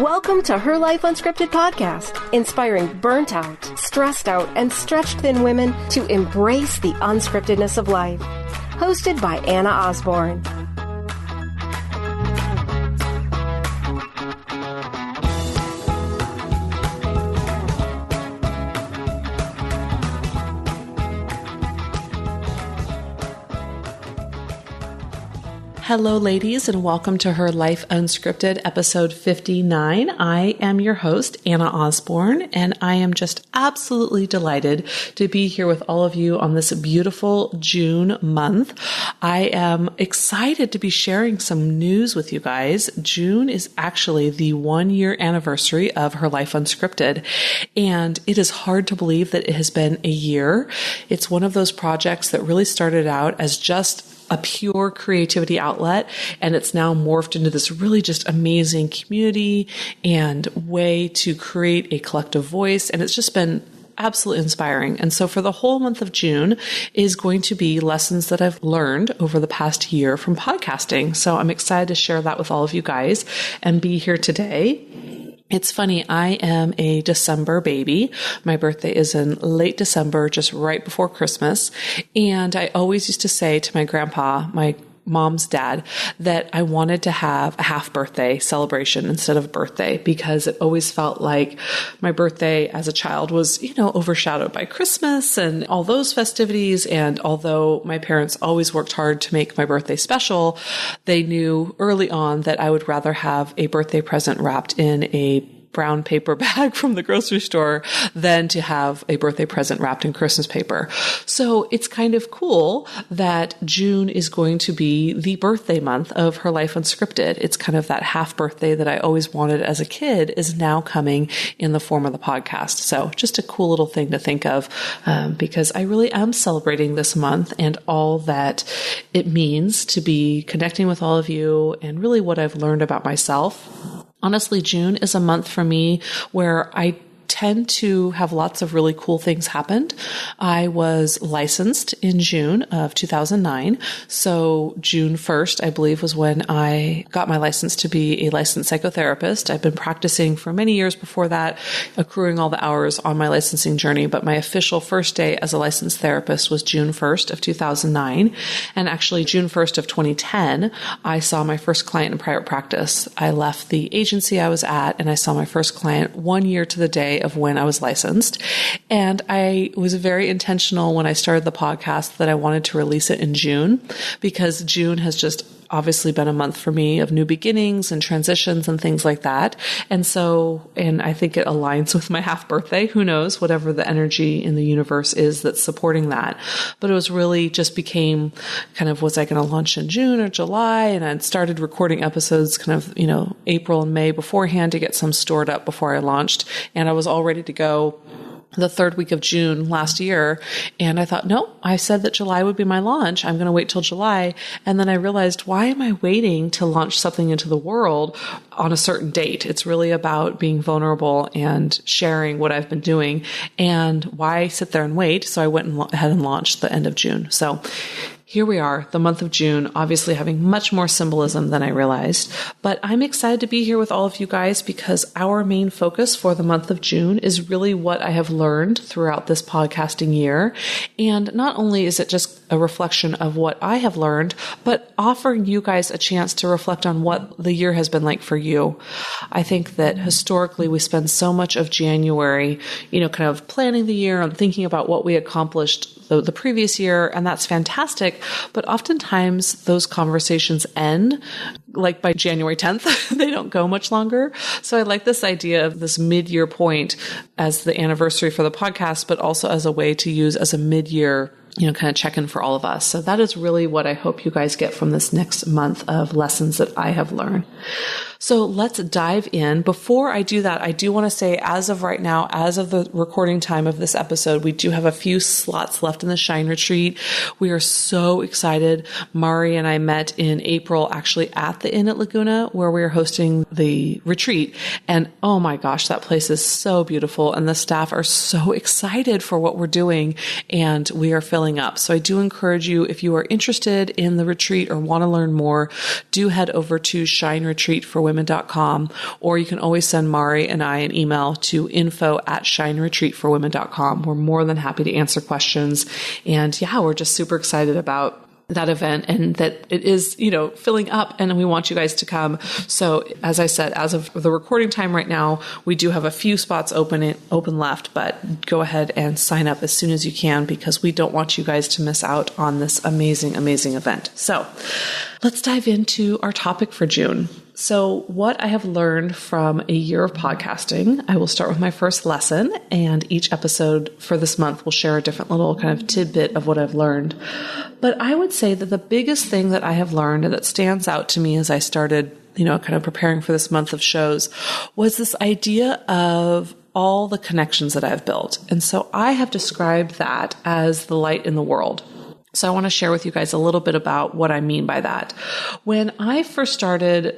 Welcome to Her Life Unscripted podcast, inspiring burnt out, stressed out, and stretched thin women to embrace the unscriptedness of life. Hosted by Anna Osborne. Hello, ladies, and welcome to Her Life Unscripted, episode 59. I am your host, Anna Osborne, and I am just absolutely delighted to be here with all of you on this beautiful June month. I am excited to be sharing some news with you guys. June is actually the 1-year anniversary of Her Life Unscripted, and it is hard to believe that it has been a year. It's one of those projects that really started out as just a pure creativity outlet, and it's now morphed into this really just amazing community and way to create a collective voice. And it's just been absolutely inspiring. And so for the whole month of June is going to be lessons that I've learned over the past year from podcasting. So I'm excited to share that with all of you guys and be here today. It's funny, I am a December baby. My birthday is in late December, just right before Christmas. And I always used to say to my grandpa, my mom's dad, that I wanted to have a half birthday celebration instead of birthday, because it always felt like my birthday as a child was, overshadowed by Christmas and all those festivities. And although my parents always worked hard to make my birthday special, they knew early on that I would rather have a birthday present wrapped in a brown paper bag from the grocery store than to have a birthday present wrapped in Christmas paper. So it's kind of cool that June is going to be the birthday month of Her Life Unscripted. It's kind of that half birthday that I always wanted as a kid is now coming in the form of the podcast. So just a cool little thing to think of, because I really am celebrating this month and all that it means to be connecting with all of you and really what I've learned about myself. Honestly, June is a month for me where I tend to have lots of really cool things happen. I was licensed in June of 2009. So June 1st, I believe, was when I got my license to be a licensed psychotherapist. I've been practicing for many years before that, accruing all the hours on my licensing journey. But my official first day as a licensed therapist was June 1st of 2009. And actually June 1st of 2010, I saw my first client in private practice. I left the agency I was at and I saw my first client 1 year to the day of when I was licensed. And I was very intentional when I started the podcast that I wanted to release it in June, because June has just obviously been a month for me of new beginnings and transitions and things like that. And I think it aligns with my half birthday. Who knows, whatever the energy in the universe is that's supporting that. But it was really just became kind of, was I going to launch in June or July? And I'd started recording episodes kind of, April and May beforehand to get some stored up before I launched. And I was all ready to go the third week of June last year. And I thought, no, I said that July would be my launch. I'm going to wait till July. And then I realized, why am I waiting to launch something into the world on a certain date? It's really about being vulnerable and sharing what I've been doing. And why sit there and wait? So I went ahead and launched the end of June. So here we are, the month of June, obviously having much more symbolism than I realized. But I'm excited to be here with all of you guys because our main focus for the month of June is really what I have learned throughout this podcasting year. And not only is it just a reflection of what I have learned, but offering you guys a chance to reflect on what the year has been like for you. I think that historically we spend so much of January, kind of planning the year and thinking about what we accomplished the previous year, and that's fantastic. But oftentimes those conversations end like by January 10th. They don't go much longer. So I like this idea of this mid-year point as the anniversary for the podcast, but also as a way to use as a mid-year kind of check in for all of us. So that is really what I hope you guys get from this next month of lessons that I have learned. So let's dive in. Before I do that, I do want to say, as of right now, as of the recording time of this episode, we do have a few slots left in the Shine Retreat. We are so excited. Mari and I met in April, actually at the Inn at Laguna, where we are hosting the retreat. And oh my gosh, that place is so beautiful. And the staff are so excited for what we're doing. And we are filling up. So I do encourage you, if you are interested in the retreat or want to learn more, do head over to Shine Retreat for shineretreatforwomen.com, or you can always send Mari and I an email to info@shineretreatforwomen.com. We're more than happy to answer questions. And yeah, we're just super excited about that event and that it is, filling up and we want you guys to come. So as I said, as of the recording time right now, we do have a few spots open left, but go ahead and sign up as soon as you can because we don't want you guys to miss out on this amazing, amazing event. So let's dive into our topic for June. So what I have learned from a year of podcasting, I will start with my first lesson, and each episode for this month will share a different little kind of tidbit of what I've learned. But I would say that the biggest thing that I have learned and that stands out to me as I started, kind of preparing for this month of shows was this idea of all the connections that I've built. And so I have described that as the light in the world. So I want to share with you guys a little bit about what I mean by that. When I first started,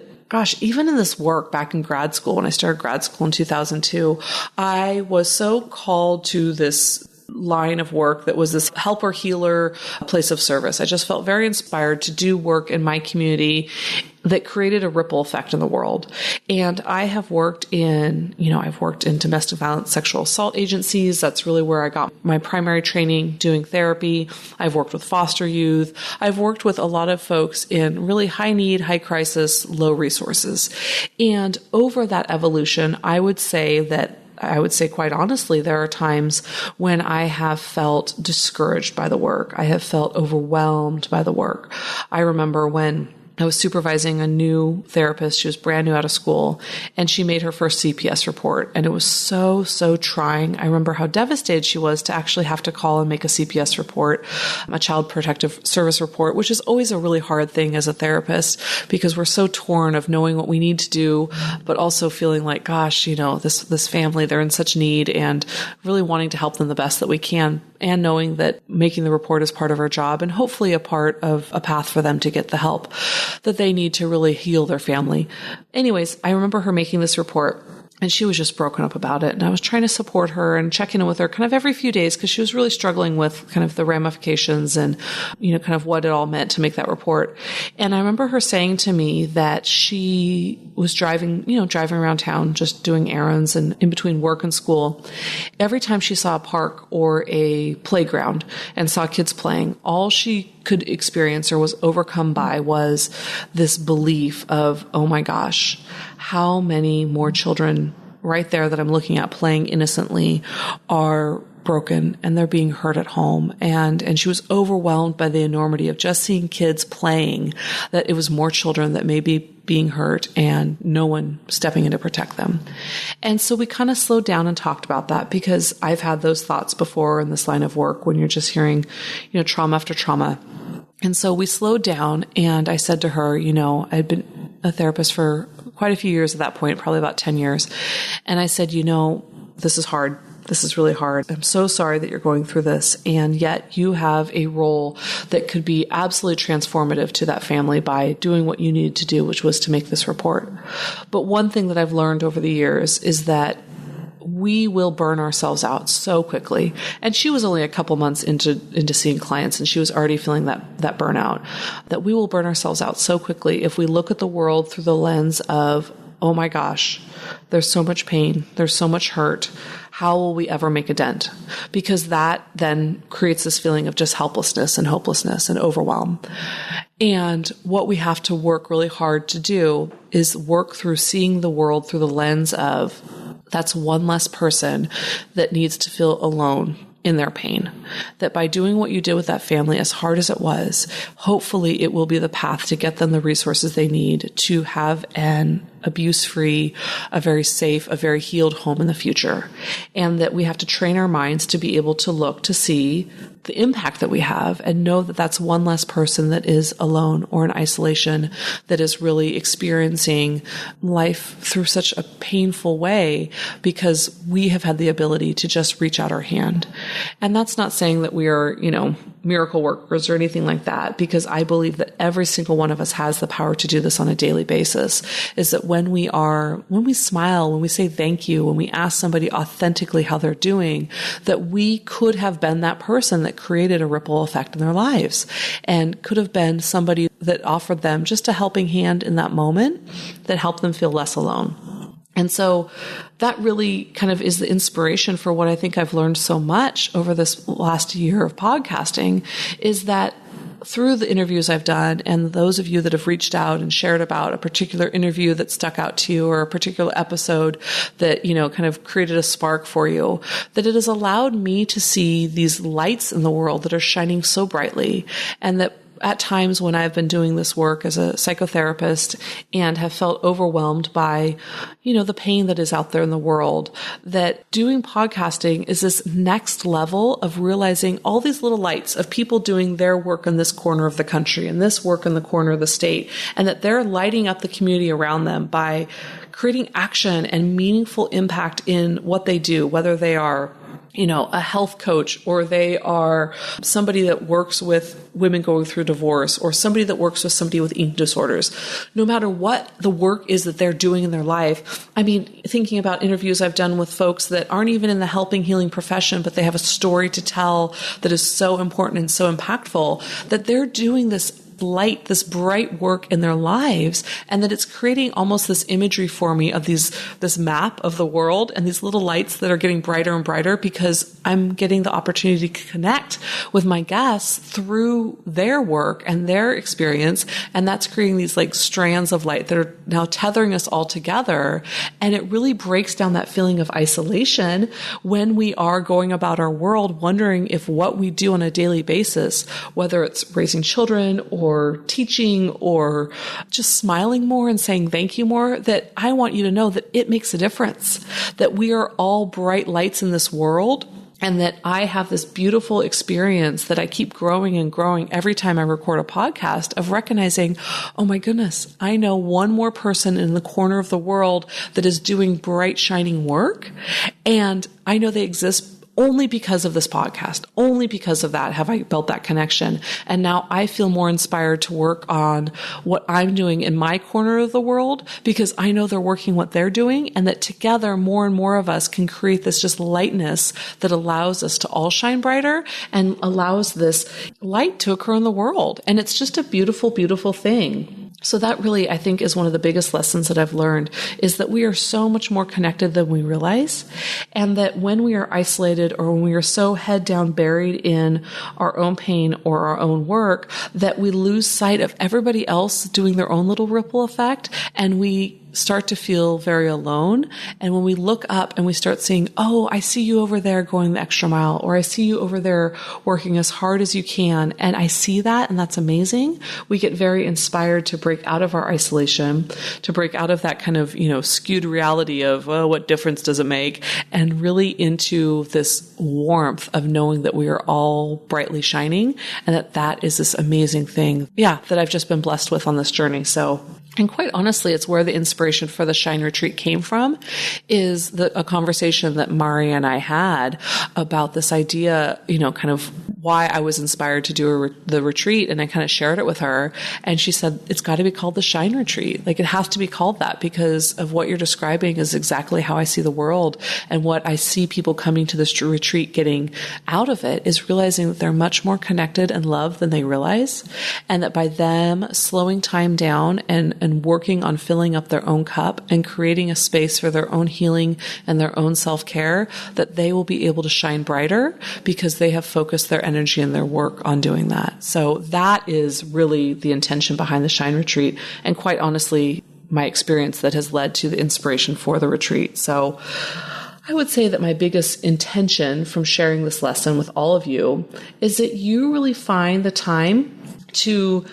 even in this work back in grad school, when I started grad school in 2002, I was so called to this line of work that was this helper healer place of service. I just felt very inspired to do work in my community that created a ripple effect in the world. And I have worked in, I've worked in domestic violence, sexual assault agencies. That's really where I got my primary training doing therapy. I've worked with foster youth. I've worked with a lot of folks in really high need, high crisis, low resources. And over that evolution, I would say quite honestly, there are times when I have felt discouraged by the work. I have felt overwhelmed by the work. I remember when I was supervising a new therapist. She was brand new out of school, and she made her first CPS report. And it was so, so trying. I remember how devastated she was to actually have to call and make a CPS report, a child protective service report, which is always a really hard thing as a therapist because we're so torn of knowing what we need to do, but also feeling like, this family, they're in such need and really wanting to help them the best that we can, and knowing that making the report is part of our job and hopefully a part of a path for them to get the help that they need to really heal their family. Anyways, I remember her making this report and she was just broken up about it. And I was trying to support her and checking in with her kind of every few days because she was really struggling with kind of the ramifications and, kind of what it all meant to make that report. And I remember her saying to me that she was driving around town, just doing errands and in between work and school. Every time she saw a park or a playground and saw kids playing, all she could experience or was overcome by was this belief of, oh my gosh, how many more children right there that I'm looking at playing innocently are broken and they're being hurt at home. And she was overwhelmed by the enormity of just seeing kids playing, that it was more children that may be being hurt and no one stepping in to protect them. And so we kind of slowed down and talked about that because I've had those thoughts before in this line of work when you're just hearing, trauma after trauma. And so we slowed down and I said to her, I'd been a therapist for quite a few years at that point, probably about 10 years. And I said, this is hard. This is really hard. I'm so sorry that you're going through this. And yet you have a role that could be absolutely transformative to that family by doing what you needed to do, which was to make this report. But one thing that I've learned over the years is that we will burn ourselves out so quickly. And she was only a couple months into seeing clients and she was already feeling that burnout, that we will burn ourselves out so quickly if we look at the world through the lens of, oh my gosh, there's so much pain. There's so much hurt. How will we ever make a dent? Because that then creates this feeling of just helplessness and hopelessness and overwhelm. And what we have to work really hard to do is work through seeing the world through the lens of, that's one less person that needs to feel alone in their pain. That by doing what you did with that family, as hard as it was, hopefully it will be the path to get them the resources they need to have an abuse-free, a very safe, a very healed home in the future. And that we have to train our minds to be able to look to see the impact that we have and know that that's one less person that is alone or in isolation, that is really experiencing life through such a painful way because we have had the ability to just reach out our hand. And that's not saying that we are, miracle workers or anything like that, because I believe that every single one of us has the power to do this on a daily basis. Is that when we smile, when we say thank you, when we ask somebody authentically how they're doing, that we could have been that person that created a ripple effect in their lives, and could have been somebody that offered them just a helping hand in that moment that helped them feel less alone. And so that really kind of is the inspiration for what I think I've learned so much over this last year of podcasting, is that through the interviews I've done, and those of you that have reached out and shared about a particular interview that stuck out to you, or a particular episode that, kind of created a spark for you, that it has allowed me to see these lights in the world that are shining so brightly, and that at times when I've been doing this work as a psychotherapist and have felt overwhelmed by, the pain that is out there in the world, that doing podcasting is this next level of realizing all these little lights of people doing their work in this corner of the country and this work in the corner of the state, and that they're lighting up the community around them by creating action and meaningful impact in what they do, whether they are a health coach, or they are somebody that works with women going through divorce, or somebody that works with somebody with eating disorders. No matter what the work is that they're doing in their life. I mean, thinking about interviews I've done with folks that aren't even in the helping, healing profession, but they have a story to tell that is so important and so impactful, that they're doing this light, this bright work in their lives, and that it's creating almost this imagery for me of this map of the world and these little lights that are getting brighter and brighter, because I'm getting the opportunity to connect with my guests through their work and their experience, and that's creating these like strands of light that are now tethering us all together. And it really breaks down that feeling of isolation when we are going about our world wondering if what we do on a daily basis, whether it's raising children or teaching or just smiling more and saying thank you more, that I want you to know that it makes a difference, that we are all bright lights in this world. And that I have this beautiful experience that I keep growing and growing every time I record a podcast, of recognizing, oh my goodness, I know one more person in the corner of the world that is doing bright, shining work. And I know they exist only because of this podcast. Only because of that have I built that connection. And now I feel more inspired to work on what I'm doing in my corner of the world, because I know they're working what they're doing, and that together more and more of us can create this just lightness that allows us to all shine brighter and allows this light to occur in the world. And it's just a beautiful, beautiful thing. So that really, I think, is one of the biggest lessons that I've learned, is that we are so much more connected than we realize. And that when we are isolated, or when we are so head down buried in our own pain or our own work, that we lose sight of everybody else doing their own little ripple effect, and we start to feel very alone. And when we look up and we start seeing, oh, I see you over there going the extra mile, or I see you over there working as hard as you can, and I see that, and that's amazing, we get very inspired to break out of our isolation, to break out of that kind of, skewed reality of, oh, what difference does it make? And really into this warmth of knowing that we are all brightly shining, and that is this amazing thing, that I've just been blessed with on this journey. So, and quite honestly, it's where the inspiration for the Shine Retreat came from, is a conversation that Mari and I had about this idea, kind of why I was inspired to do the retreat. And I kind of shared it with her, and she said, it's got to be called the Shine Retreat. Like, it has to be called that, because of what you're describing is exactly how I see the world. And what I see people coming to this retreat getting out of it is realizing that they're much more connected and loved than they realize. And that by them slowing time down and working on filling up their own cup and creating a space for their own healing and their own self-care, that they will be able to shine brighter because they have focused their energy and their work on doing that. So that is really the intention behind the Shine Retreat. And quite honestly, my experience that has led to the inspiration for the retreat. So I would say that my biggest intention from sharing this lesson with all of you is that you really find the time to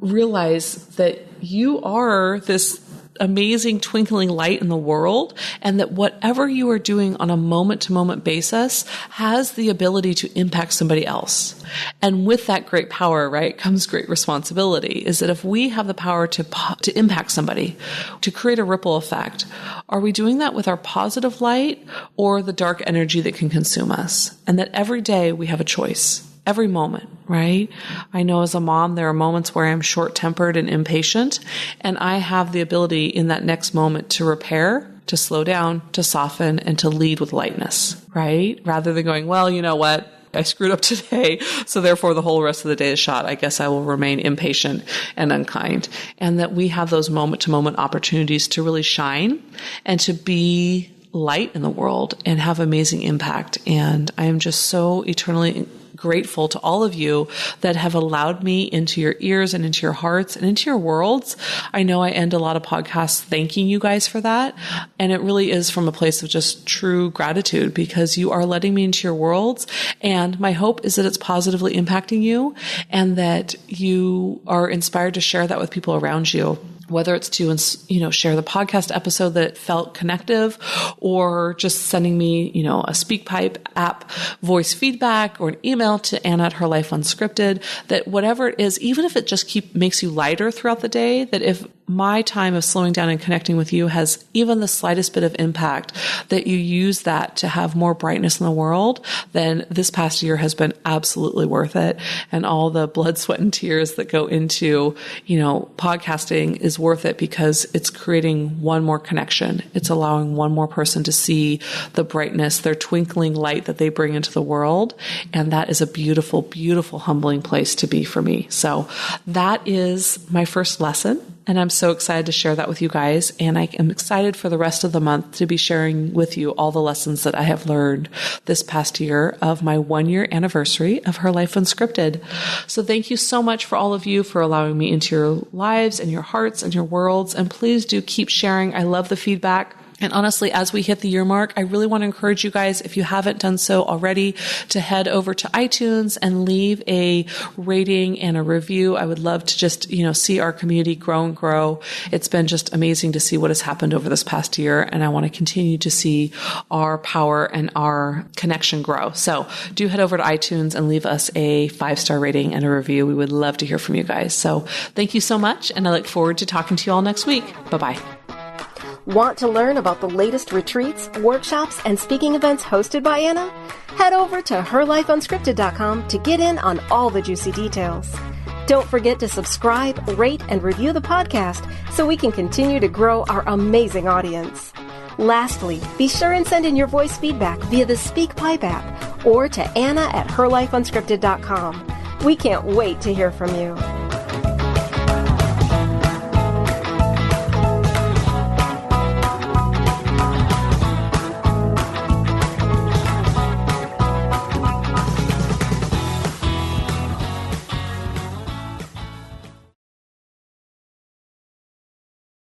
realize that you are this amazing twinkling light in the world, and that whatever you are doing on a moment-to-moment basis has the ability to impact somebody else. And with that great power, right, comes great responsibility, is that if we have the power to impact somebody, to create a ripple effect, are we doing that with our positive light or the dark energy that can consume us? And that every day we have a choice. Every moment, right? I know as a mom, there are moments where I'm short-tempered and impatient, and I have the ability in that next moment to repair, to slow down, to soften, and to lead with lightness, right? Rather than going, well, you know what? I screwed up today, so therefore the whole rest of the day is shot. I guess I will remain impatient and unkind. And that we have those moment-to-moment opportunities to really shine and to be light in the world and have amazing impact. And I am just so eternally grateful to all of you that have allowed me into your ears and into your hearts and into your worlds. I know I end a lot of podcasts thanking you guys for that. And it really is from a place of just true gratitude, because you are letting me into your worlds. And my hope is that it's positively impacting you and that you are inspired to share that with people around you. Whether it's to, share the podcast episode that felt connective, or just sending me, a SpeakPipe app voice feedback, or an email to Anna at Her Life Unscripted, that whatever it is, even if it just makes you lighter throughout the day, that if my time of slowing down and connecting with you has even the slightest bit of impact, that you use that to have more brightness in the world, then this past year has been absolutely worth it. And all the blood, sweat, and tears that go into, podcasting is worth it, because it's creating one more connection. It's allowing one more person to see the brightness, their twinkling light that they bring into the world. And that is a beautiful, beautiful, humbling place to be for me. So that is my first lesson. And I'm so excited to share that with you guys. And I am excited for the rest of the month to be sharing with you all the lessons that I have learned this past year of my 1-year anniversary of Her Life Unscripted. So thank you so much for all of you for allowing me into your lives and your hearts and your worlds. And please do keep sharing. I love the feedback. And honestly, as we hit the year mark, I really want to encourage you guys, if you haven't done so already, to head over to iTunes and leave a rating and a review. I would love to just, see our community grow and grow. It's been just amazing to see what has happened over this past year. And I want to continue to see our power and our connection grow. So do head over to iTunes and leave us a 5-star rating and a review. We would love to hear from you guys. So thank you so much. And I look forward to talking to you all next week. Bye-bye. Want to learn about the latest retreats, workshops, and speaking events hosted by Anna? Head over to herlifeunscripted.com to get in on all the juicy details. Don't forget to subscribe, rate, and review the podcast so we can continue to grow our amazing audience. Lastly, be sure and send in your voice feedback via the SpeakPipe app or to Anna at herlifeunscripted.com. We can't wait to hear from you.